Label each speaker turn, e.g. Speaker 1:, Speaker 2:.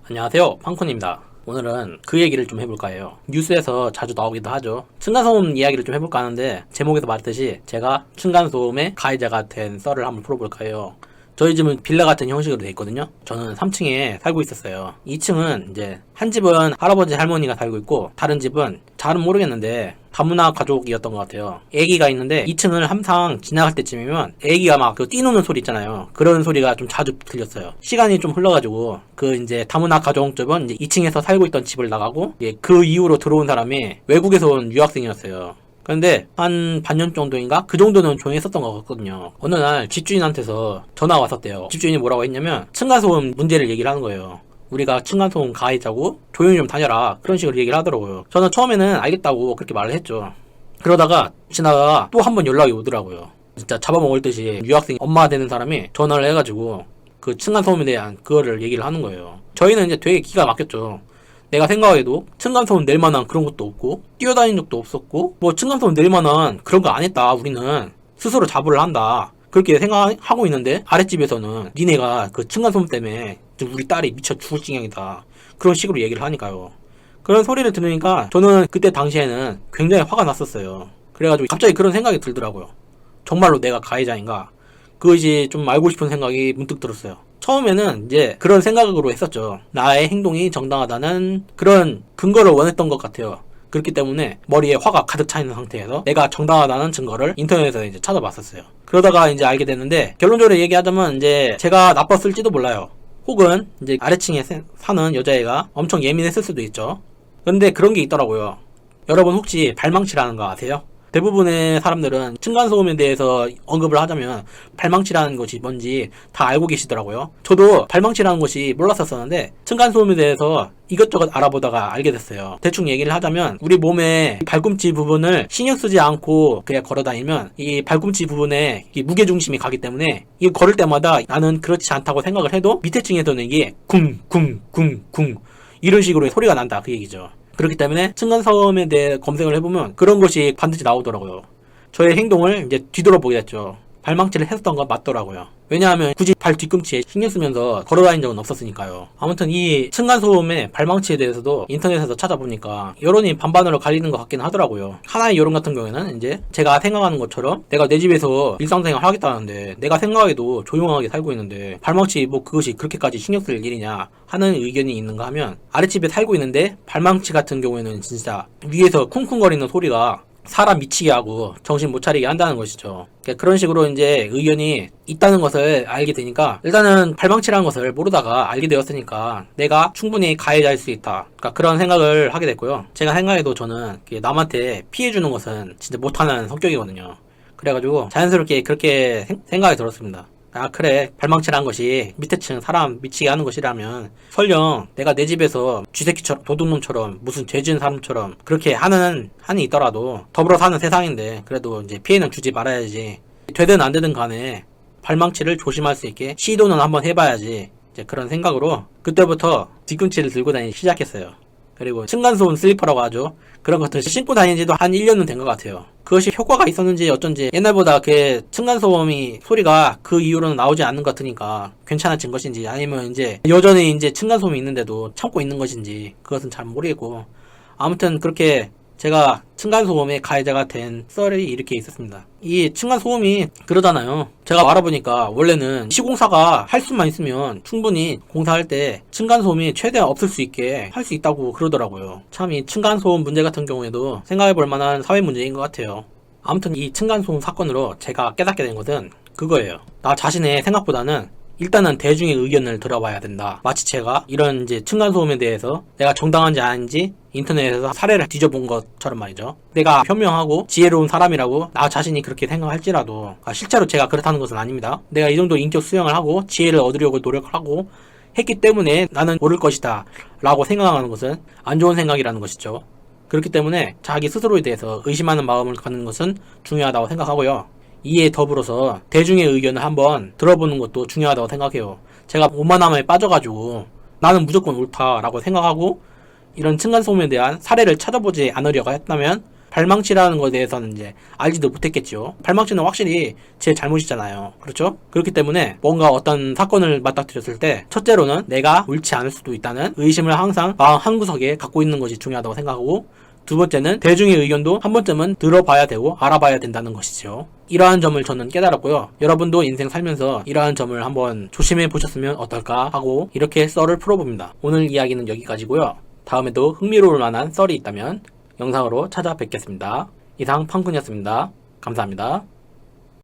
Speaker 1: 안녕하세요, 팡콘입니다. 오늘은 그 얘기를 좀 해볼까 해요. 뉴스에서 자주 나오기도 하죠. 층간소음 이야기를 좀 해볼까 하는데, 제목에서 말했듯이 제가 층간소음의 가해자가 된 썰을 한번 풀어볼까 해요. 저희 집은 빌라 같은 형식으로 돼 있거든요. 저는 3층에 살고 있었어요. 2층은 이제 한 집은 할아버지 할머니가 살고 있고, 다른 집은 잘은 모르겠는데 다문화 가족이었던 것 같아요. 애기가 있는데 2층을 항상 지나갈 때쯤이면 애기가 막 그 뛰노는 소리 있잖아요. 그런 소리가 좀 자주 들렸어요. 시간이 좀 흘러가지고 그 이제 다문화 가족집은 이제 2층에서 살고 있던 집을 나가고, 그 이후로 들어온 사람이 외국에서 온 유학생이었어요. 근데 한 반년 정도인가? 그 정도는 조용했었던 것 같거든요. 어느 날 집주인한테서 전화가 왔었대요. 집주인이 뭐라고 했냐면 층간소음 문제를 얘기를 하는 거예요. 우리가 층간소음 가해자고 조용히 좀 다녀라, 그런 식으로 얘기를 하더라고요. 저는 처음에는 알겠다고 그렇게 말을 했죠. 그러다가 지나다가 또 한 번 연락이 오더라고요. 진짜 잡아먹을 듯이 유학생 엄마 되는 사람이 전화를 해가지고 그 층간소음에 대한 그거를 얘기를 하는 거예요. 저희는 이제 되게 기가 막혔죠. 내가 생각해도 층간소음 낼 만한 그런 것도 없고, 뛰어다닌 적도 없었고, 뭐 층간소음 낼 만한 그런 거 안 했다, 우리는 스스로 자부를 한다, 그렇게 생각하고 있는데, 아랫집에서는 니네가 그 층간소음 때문에 우리 딸이 미쳐 죽을 지경이다, 그런 식으로 얘기를 하니까요. 그런 소리를 들으니까 저는 그때 당시에는 굉장히 화가 났었어요. 그래가지고 갑자기 그런 생각이 들더라고요. 정말로 내가 가해자인가? 그것이 좀 알고 싶은 생각이 문득 들었어요. 처음에는 이제 그런 생각으로 했었죠. 나의 행동이 정당하다는 그런 근거를 원했던 것 같아요. 그렇기 때문에 머리에 화가 가득 차 있는 상태에서 내가 정당하다는 증거를 인터넷에서 이제 찾아봤었어요. 그러다가 이제 알게 됐는데, 결론적으로 얘기하자면 이제 제가 나빴을지도 몰라요. 혹은 이제 아래층에 사는 여자애가 엄청 예민했을 수도 있죠. 근데 그런 게 있더라고요. 여러분 혹시 발망치라는 거 아세요? 대부분의 사람들은 층간소음에 대해서 언급을 하자면 발망치라는 것이 뭔지 다 알고 계시더라고요. 저도 발망치라는 것이 몰랐었는데 층간소음에 대해서 이것저것 알아보다가 알게 됐어요. 대충 얘기를 하자면 우리 몸의 발꿈치 부분을 신경 쓰지 않고 그냥 걸어다니면 이 발꿈치 부분에 무게중심이 가기 때문에 이 걸을 때마다 나는 그렇지 않다고 생각을 해도 밑에 층에서는 이게 쿵쿵쿵쿵 이런 식으로 소리가 난다, 그 얘기죠. 그렇기 때문에 층간소음에 대해 검색을 해보면 그런 것이 반드시 나오더라고요. 저의 행동을 이제 뒤돌아보게 됐죠. 발망치를 했었던 건 맞더라고요. 왜냐하면 굳이 발 뒤꿈치에 신경 쓰면서 걸어다닌 적은 없었으니까요. 아무튼 이 층간소음의 발망치에 대해서도 인터넷에서 찾아보니까 여론이 반반으로 갈리는 것 같긴 하더라고요. 하나의 여론 같은 경우에는 이제 제가 생각하는 것처럼 내가 내 집에서 일상생활 하겠다는데, 내가 생각해도 조용하게 살고 있는데 발망치 뭐 그것이 그렇게까지 신경 쓸 일이냐 하는 의견이 있는가 하면, 아랫집에 살고 있는데 발망치 같은 경우에는 진짜 위에서 쿵쿵거리는 소리가 사람 미치게 하고 정신 못 차리게 한다는 것이죠. 그런 식으로 이제 의견이 있다는 것을 알게 되니까, 일단은 발망치라는 것을 모르다가 알게 되었으니까 내가 충분히 가해자일 수 있다, 그러니까 그런 생각을 하게 됐고요. 제가 생각해도 저는 남한테 피해주는 것은 진짜 못하는 성격이거든요. 그래가지고 자연스럽게 그렇게 생각이 들었습니다. 아, 그래, 발망치라는 것이 밑에 층 사람 미치게 하는 것이라면 설령 내가 내 집에서 쥐새끼처럼 도둑놈처럼 무슨 죄 지은 사람처럼 그렇게 하는 한이 있더라도 더불어 사는 세상인데 그래도 이제 피해는 주지 말아야지, 되든 안 되든 간에 발망치를 조심할 수 있게 시도는 한번 해봐야지, 이제 그런 생각으로 그때부터 뒤꿈치를 들고 다니기 시작했어요. 그리고 층간소음 슬리퍼라고 하죠. 그런 것들 신고 다닌 지도 한 1년은 된 것 같아요. 그것이 효과가 있었는지 어쩐지 옛날보다 그 층간소음이 소리가 그 이후로는 나오지 않는 것 같으니까 괜찮아진 것인지, 아니면 이제 여전히 이제 층간소음이 있는데도 참고 있는 것인지 그것은 잘 모르겠고, 아무튼 그렇게 제가 층간소음의 가해자가 된 썰이 이렇게 있었습니다. 이 층간소음이 그러잖아요. 제가 알아보니까 원래는 시공사가 할 수만 있으면 충분히 공사할 때 층간소음이 최대한 없을 수 있게 할 수 있다고 그러더라고요. 참 이 층간소음 문제 같은 경우에도 생각해볼 만한 사회 문제인 것 같아요. 아무튼 이 층간소음 사건으로 제가 깨닫게 된 것은 그거예요. 나 자신의 생각보다는 일단은 대중의 의견을 들어봐야 된다. 마치 제가 이런 이제 층간소음에 대해서 내가 정당한지 아닌지 인터넷에서 사례를 뒤져본 것처럼 말이죠. 내가 현명하고 지혜로운 사람이라고 나 자신이 그렇게 생각할지라도, 실제로 제가 그렇다는 것은 아닙니다. 내가 이 정도 인격 수양을 하고 지혜를 얻으려고 노력을 하고 했기 때문에 나는 옳을 것이다 라고 생각하는 것은 안 좋은 생각이라는 것이죠. 그렇기 때문에 자기 스스로에 대해서 의심하는 마음을 갖는 것은 중요하다고 생각하고요. 이에 더불어서 대중의 의견을 한번 들어보는 것도 중요하다고 생각해요. 제가 오만함에 빠져가지고 나는 무조건 옳다라고 생각하고 이런 층간소음에 대한 사례를 찾아보지 않으려고 했다면 발망치라는 것에 대해서는 이제 알지도 못했겠죠. 발망치는 확실히 제 잘못이잖아요. 그렇죠? 그렇기 때문에 뭔가 어떤 사건을 맞닥뜨렸을 때 첫째로는 내가 옳지 않을 수도 있다는 의심을 항상 마음 한구석에 갖고 있는 것이 중요하다고 생각하고, 두 번째는 대중의 의견도 한 번쯤은 들어봐야 되고 알아봐야 된다는 것이죠. 이러한 점을 저는 깨달았고요. 여러분도 인생 살면서 이러한 점을 한번 조심해 보셨으면 어떨까 하고 이렇게 썰을 풀어봅니다. 오늘 이야기는 여기까지고요. 다음에도 흥미로울 만한 썰이 있다면 영상으로 찾아뵙겠습니다. 이상 팡군이었습니다. 감사합니다.